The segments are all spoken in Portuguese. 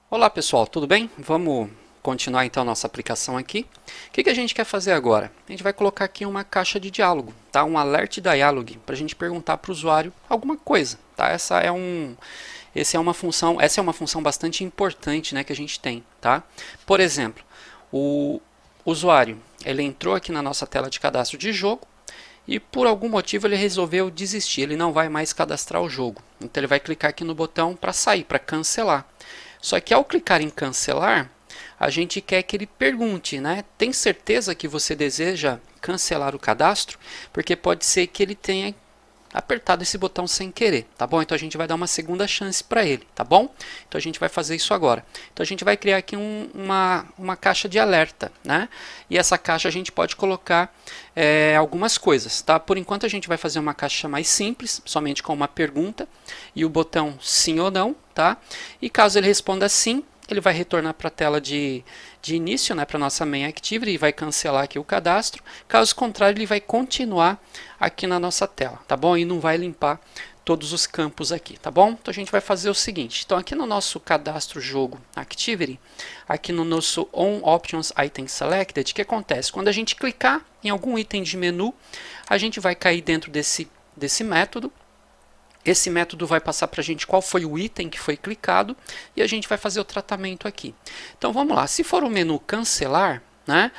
Olá pessoal, tudo bem? Vamos continuar então nossa aplicação aqui. O que a gente quer fazer agora? A gente vai colocar aqui uma caixa de diálogo, tá? Um alert dialogue, para a gente perguntar para o usuário alguma coisa. Tá? Essa é uma função bastante importante, né, que a gente tem. Tá? Por exemplo, o usuário ele entrou aqui na nossa tela de cadastro de jogo e por algum motivo ele resolveu desistir, ele não vai mais cadastrar o jogo. Então ele vai clicar aqui no botão para sair, para cancelar. Só que ao clicar em cancelar, a gente quer que ele pergunte, né? Tem certeza que você deseja cancelar o cadastro? Porque pode ser que ele tenha apertado esse botão sem querer, tá bom? Então a gente vai dar uma segunda chance para ele, tá bom? Então a gente vai fazer isso agora. Então a gente vai criar aqui uma caixa de alerta, né? E essa caixa a gente pode colocar algumas coisas, tá? Por enquanto a gente vai fazer uma caixa mais simples, somente com uma pergunta e o botão sim ou não, tá? E caso ele responda sim, ele vai retornar para a tela de início, né, para a nossa main activity e vai cancelar aqui o cadastro. Caso contrário, ele vai continuar aqui na nossa tela, tá bom? E não vai limpar todos os campos aqui, tá bom? Então a gente vai fazer o seguinte. Então aqui no nosso cadastro jogo activity, aqui no nosso on options item selected, o que acontece? Quando a gente clicar em algum item de menu, a gente vai cair dentro desse método. Esse método vai passar para a gente qual foi o item que foi clicado e a gente vai fazer o tratamento aqui. Então vamos lá, se for o menu cancelar, né,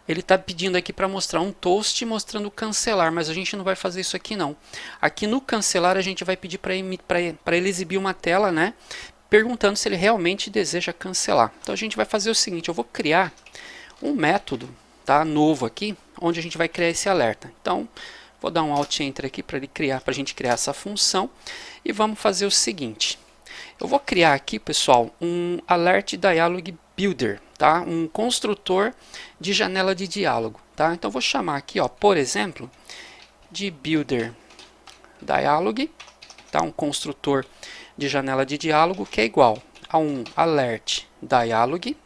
ele está pedindo aqui para mostrar um toast mostrando cancelar, mas a gente não vai fazer isso aqui não. Aqui no cancelar a gente vai pedir para ele exibir uma tela, né, perguntando se ele realmente deseja cancelar. Então a gente vai fazer o seguinte, eu vou criar um método, tá, novo aqui, onde a gente vai criar esse alerta. Então vou dar um Alt Enter aqui para a gente criar essa função e vamos fazer o seguinte. Eu vou criar aqui, pessoal, um Alert Dialog Builder, tá? Um construtor de janela de diálogo, tá? Então vou chamar aqui, ó, por exemplo, de Builder Dialog, tá? Um construtor de janela de diálogo que é igual a um Alert Dialog.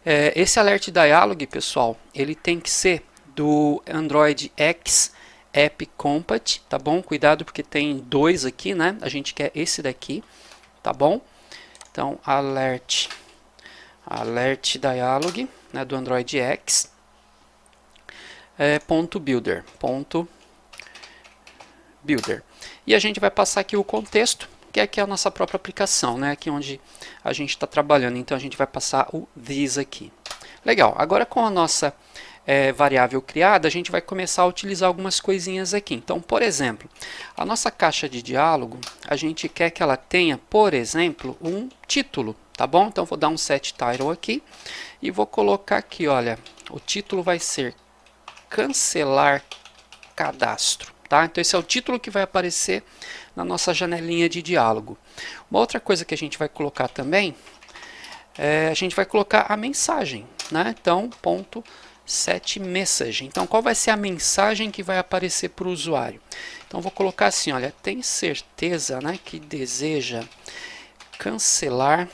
Esse Alert Dialog, pessoal, ele tem que ser do Android X App Compat, tá bom? Cuidado porque tem dois aqui, né? A gente quer esse daqui, tá bom? Então, alert dialog, né, do Android X, .builder. E a gente vai passar aqui o contexto, que é aqui a nossa própria aplicação, né? Aqui onde a gente está trabalhando. Então, a gente vai passar o this aqui. Legal, agora com a nossa variável criada, a gente vai começar a utilizar algumas coisinhas aqui. Então, por exemplo, a nossa caixa de diálogo, a gente quer que ela tenha, por exemplo, um título, tá bom? Então, vou dar um set title aqui e vou colocar aqui, olha, o título vai ser cancelar cadastro, tá? Então, esse é o título que vai aparecer na nossa janelinha de diálogo. Uma outra coisa que a gente vai colocar também, a gente vai colocar a mensagem, né? Então, set message. Então, qual vai ser a mensagem que vai aparecer para o usuário? Então, vou colocar assim, olha, tem certeza, né, que deseja cancelar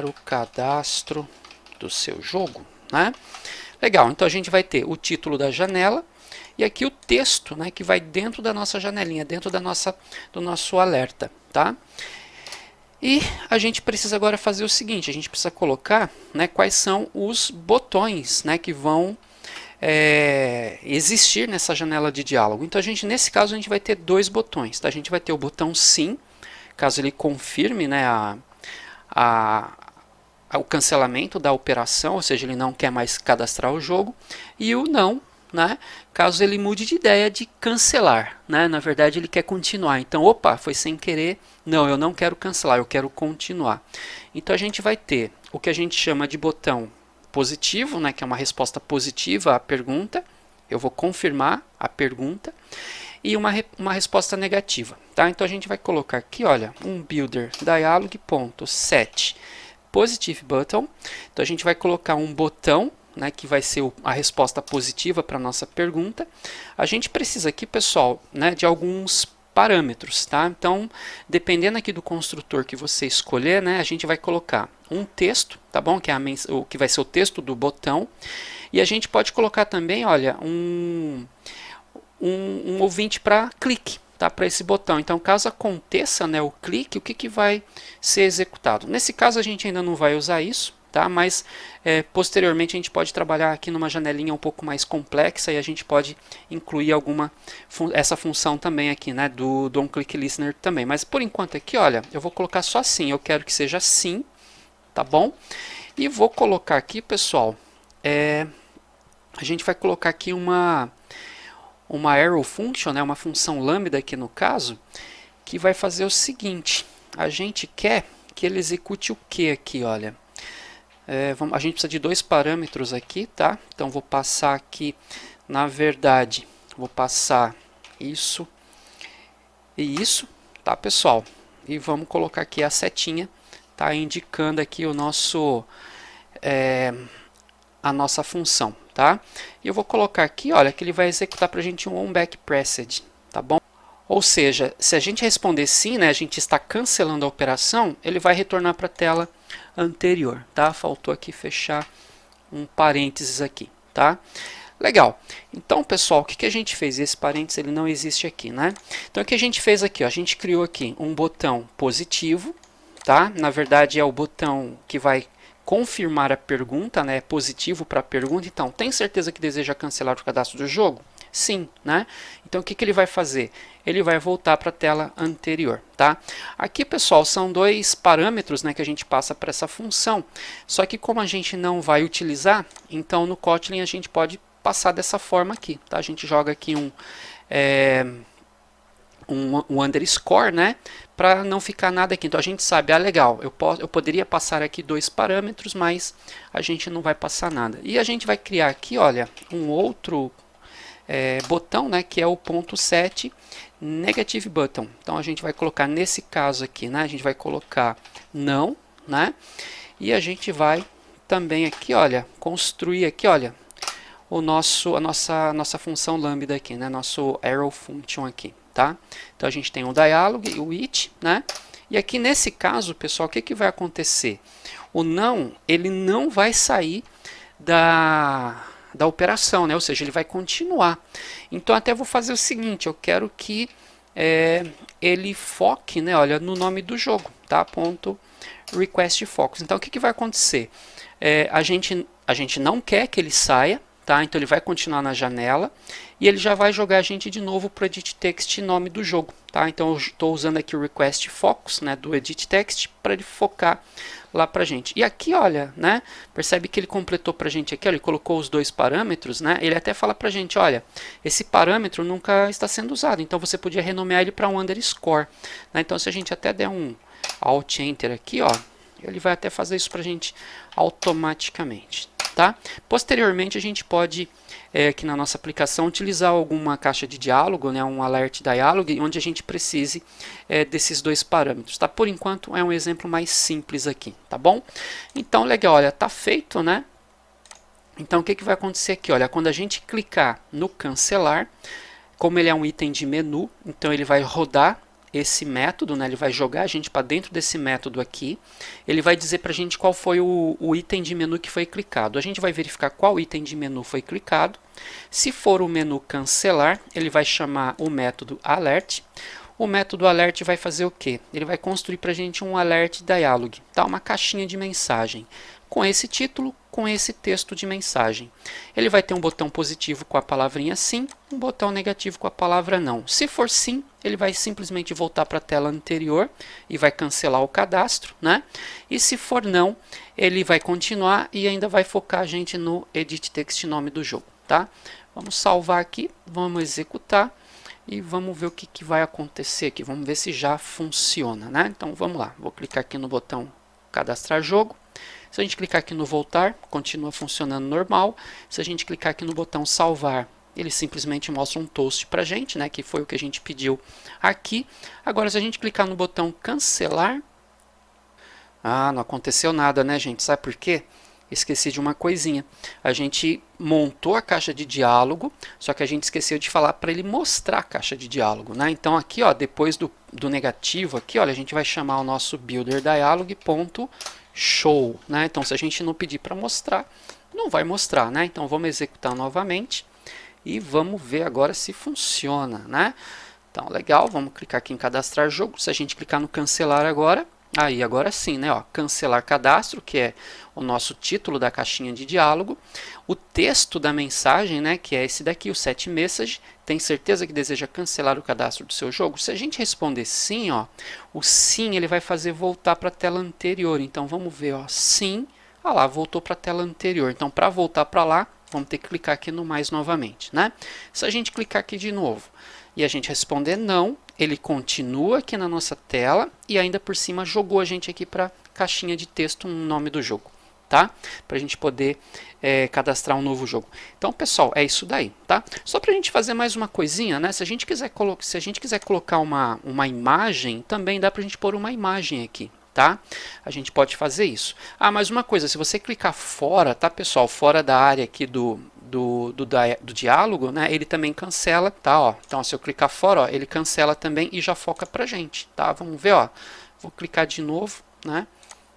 o cadastro do seu jogo, né? Legal, então a gente vai ter o título da janela e aqui o texto, né, que vai dentro da nossa janelinha, dentro do nosso alerta, tá? E a gente precisa agora fazer o seguinte, a gente precisa colocar, né, quais são os botões, né, que vão existir nessa janela de diálogo. Então, nesse caso, a gente vai ter dois botões. Tá? A gente vai ter o botão sim, caso ele confirme, né, o cancelamento da operação, ou seja, ele não quer mais cadastrar o jogo, e o não, né, caso ele mude de ideia de cancelar, né, na verdade ele quer continuar, então opa, foi sem querer, não, eu não quero cancelar, eu quero continuar. Então a gente vai ter o que a gente chama de botão positivo, né, que é uma resposta positiva à pergunta, eu vou confirmar a pergunta, e uma resposta negativa, tá? Então a gente vai colocar aqui, olha, um builder dialog.set positive button, então a gente vai colocar um botão, né, que vai ser a resposta positiva para a nossa pergunta. A gente precisa aqui, pessoal, né, de alguns parâmetros, tá? Então, dependendo aqui do construtor que você escolher, né, a gente vai colocar um texto, tá bom? Que é o que vai ser o texto do botão. E a gente pode colocar também, olha, um ouvinte para clique, tá, para esse botão. Então, caso aconteça, né, o clique, o que vai ser executado? Nesse caso, a gente ainda não vai usar isso, tá, mas posteriormente a gente pode trabalhar aqui numa janelinha um pouco mais complexa e a gente pode incluir essa função também aqui, né, do onClickListener também. Mas por enquanto aqui, olha, eu vou colocar só sim, eu quero que seja sim, tá bom? E vou colocar aqui, pessoal, a gente vai colocar aqui uma arrow function, né, uma função lambda aqui no caso, que vai fazer o seguinte: a gente quer que ele execute o que aqui, olha? A gente precisa de dois parâmetros aqui, tá? Então vou passar aqui, na verdade, vou passar isso e isso, tá, pessoal? E vamos colocar aqui a setinha, tá, indicando aqui o nosso a nossa função, tá? E eu vou colocar aqui, olha, que ele vai executar para a gente um onBackPressed, tá bom? Ou seja, se a gente responder sim, né, a gente está cancelando a operação, ele vai retornar para a tela anterior, tá? Faltou aqui fechar um parênteses aqui, tá? Legal. Então, pessoal, o que a gente fez? Esse parênteses ele não existe aqui, né? Então, o que a gente fez aqui? Ó, a gente criou aqui um botão positivo, tá? Na verdade, é o botão que vai confirmar a pergunta, né? Positivo para a pergunta. Então, tem certeza que deseja cancelar o cadastro do jogo? Sim, né? Então, o que ele vai fazer? Ele vai voltar para a tela anterior, tá? Aqui, pessoal, são dois parâmetros, né, que a gente passa para essa função. Só que como a gente não vai utilizar, então no Kotlin a gente pode passar dessa forma aqui, tá? A gente joga aqui um underscore, né, para não ficar nada aqui. Então a gente sabe, legal, eu poderia passar aqui dois parâmetros, mas a gente não vai passar nada. E a gente vai criar aqui, olha, um outro botão, né, que é o ponto 7 negative button. Então a gente vai colocar nesse caso aqui, né, a gente vai colocar não, né, e a gente vai também aqui, olha, construir aqui, olha, a nossa função lambda aqui, né, nosso arrow function aqui, tá? Então a gente tem o dialog e o it, né? E aqui nesse caso, pessoal, o que vai acontecer? O não, ele não vai sair da operação, né? Ou seja, ele vai continuar. Então até vou fazer o seguinte, eu quero que ele foque, né, olha, no nome do jogo, tá? Ponto request focus. Então o que vai acontecer? A gente não quer que ele saia, tá? Então ele vai continuar na janela e ele já vai jogar a gente de novo para o edit text nome do jogo, tá? Então eu estou usando aqui o request focus, né, do edit text para ele focar lá para a gente. E aqui, olha, né, percebe que ele completou para a gente aqui, olha, ele colocou os dois parâmetros, né? Ele até fala para a gente, olha, esse parâmetro nunca está sendo usado, então você podia renomear ele para um underscore, né? Então se a gente até der um Alt Enter aqui, ó, ele vai até fazer isso para a gente automaticamente. Tá? Posteriormente a gente pode aqui na nossa aplicação utilizar alguma caixa de diálogo, né, um alert dialog, onde a gente precise desses dois parâmetros. Tá? Por enquanto é um exemplo mais simples aqui, tá bom? Então legal, olha, tá feito, né? Então o que vai acontecer aqui? Olha, quando a gente clicar no cancelar, como ele é um item de menu, então ele vai rodar esse método, né, ele vai jogar a gente para dentro desse método aqui, ele vai dizer para a gente qual foi o item de menu que foi clicado. A gente vai verificar qual item de menu foi clicado. Se for o menu cancelar, ele vai chamar o método alert. O método alert vai fazer o quê? Ele vai construir para a gente um alert dialog, tá? Uma caixinha de mensagem com esse título, com esse texto de mensagem. Ele vai ter um botão positivo com a palavrinha sim, um botão negativo com a palavra não. Se for sim, ele vai simplesmente voltar para a tela anterior e vai cancelar o cadastro, né? E se for não, ele vai continuar e ainda vai focar a gente no edit text nome do jogo, tá? Vamos salvar aqui, vamos executar e vamos ver o que vai acontecer aqui. Vamos ver se já funciona, né? Então vamos lá, vou clicar aqui no botão cadastrar jogo. Se a gente clicar aqui no voltar, continua funcionando normal. Se a gente clicar aqui no botão salvar, ele simplesmente mostra um toast para a gente, né, que foi o que a gente pediu aqui. Agora, se a gente clicar no botão cancelar, não aconteceu nada, né, gente? Sabe por quê? Esqueci de uma coisinha. A gente montou a caixa de diálogo, só que a gente esqueceu de falar para ele mostrar a caixa de diálogo, né? Então aqui, ó, depois do negativo aqui, olha, a gente vai chamar o nosso builder dialog.show, né? Então se a gente não pedir para mostrar, não vai mostrar, né? Então vamos executar novamente e vamos ver agora se funciona, né? Então, legal, vamos clicar aqui em cadastrar jogo. Se a gente clicar no cancelar agora, aí agora sim, né? Ó, cancelar cadastro, que é o nosso título da caixinha de diálogo. O texto da mensagem, né, que é esse daqui, o set message. Tem certeza que deseja cancelar o cadastro do seu jogo? Se a gente responder sim, ó, o sim ele vai fazer voltar para a tela anterior. Então vamos ver, ó, sim. Ah lá, voltou para a tela anterior. Então, para voltar para lá, vamos ter que clicar aqui no mais novamente, né? Se a gente clicar aqui de novo e a gente responder não, ele continua aqui na nossa tela e ainda por cima jogou a gente aqui para a caixinha de texto um nome do jogo, tá? Para a gente poder cadastrar um novo jogo. Então, pessoal, é isso daí, tá? Só para a gente fazer mais uma coisinha, né? Se a gente quiser colocar uma imagem, também dá para a gente pôr uma imagem aqui, tá? A gente pode fazer isso. Ah, mais uma coisa, se você clicar fora, tá, pessoal? Fora da área aqui do diálogo, né? Ele também cancela, tá? Ó, então, se eu clicar fora, ó, ele cancela também e já foca pra gente, tá? Vamos ver, ó. Vou clicar de novo, né?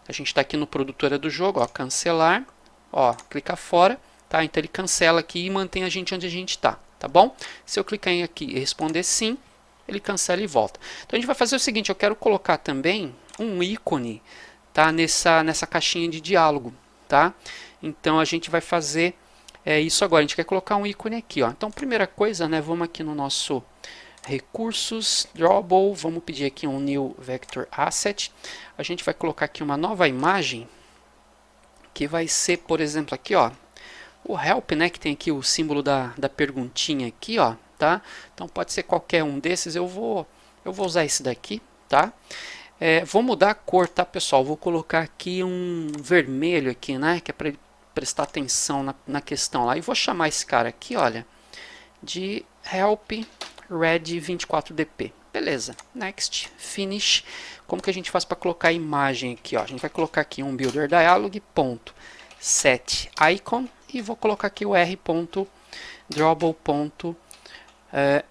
A gente está aqui no produtora do jogo, ó, cancelar, ó, clicar fora, tá? Então ele cancela aqui e mantém a gente onde a gente está, tá bom? Se eu clicar em aqui e responder sim, ele cancela e volta. Então a gente vai fazer o seguinte, eu quero colocar também um ícone, tá, nessa caixinha de diálogo, tá? Então a gente vai fazer isso agora. A gente quer colocar um ícone aqui, ó. Então primeira coisa, né, vamos aqui no nosso recursos, Drawable, vamos pedir aqui um New Vector Asset. A gente vai colocar aqui uma nova imagem, que vai ser, por exemplo, aqui, ó, o help, né, que tem aqui o símbolo da perguntinha aqui, ó, tá? Então pode ser qualquer um desses, eu vou usar esse daqui, tá? Vou mudar a cor, tá, pessoal? Vou colocar aqui um vermelho aqui, né, que é para prestar atenção na questão lá. E vou chamar esse cara aqui, olha, de help red 24dp. Beleza, next, finish. Como que a gente faz para colocar a imagem aqui? Ó? A gente vai colocar aqui um builder dialog, ponto, set icon, e vou colocar aqui o r.drawable,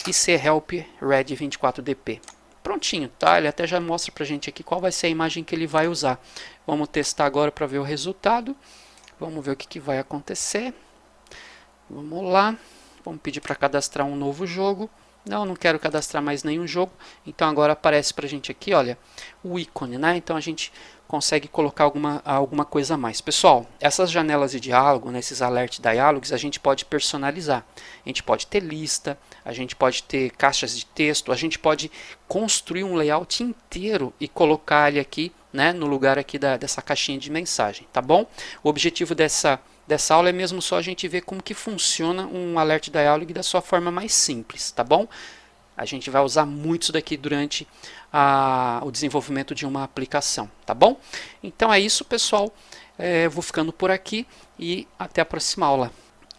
ic help red 24dp. Prontinho, tá? Ele até já mostra pra gente aqui qual vai ser a imagem que ele vai usar. Vamos testar agora para ver o resultado. Vamos ver o que vai acontecer. Vamos lá. Vamos pedir para cadastrar um novo jogo. Não quero cadastrar mais nenhum jogo. Então agora aparece para a gente aqui, olha, o ícone, né? Então a gente consegue colocar alguma coisa a mais. Pessoal, essas janelas de diálogo, né, esses alert dialogs, a gente pode personalizar. A gente pode ter lista, a gente pode ter caixas de texto, a gente pode construir um layout inteiro e colocar ele aqui, né, no lugar aqui dessa caixinha de mensagem, tá bom? O objetivo dessa aula é mesmo só a gente ver como que funciona um alert dialog da sua forma mais simples, tá bom? A gente vai usar muito isso daqui durante o desenvolvimento de uma aplicação, tá bom? Então é isso, pessoal. Vou ficando por aqui e até a próxima aula.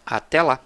Até lá!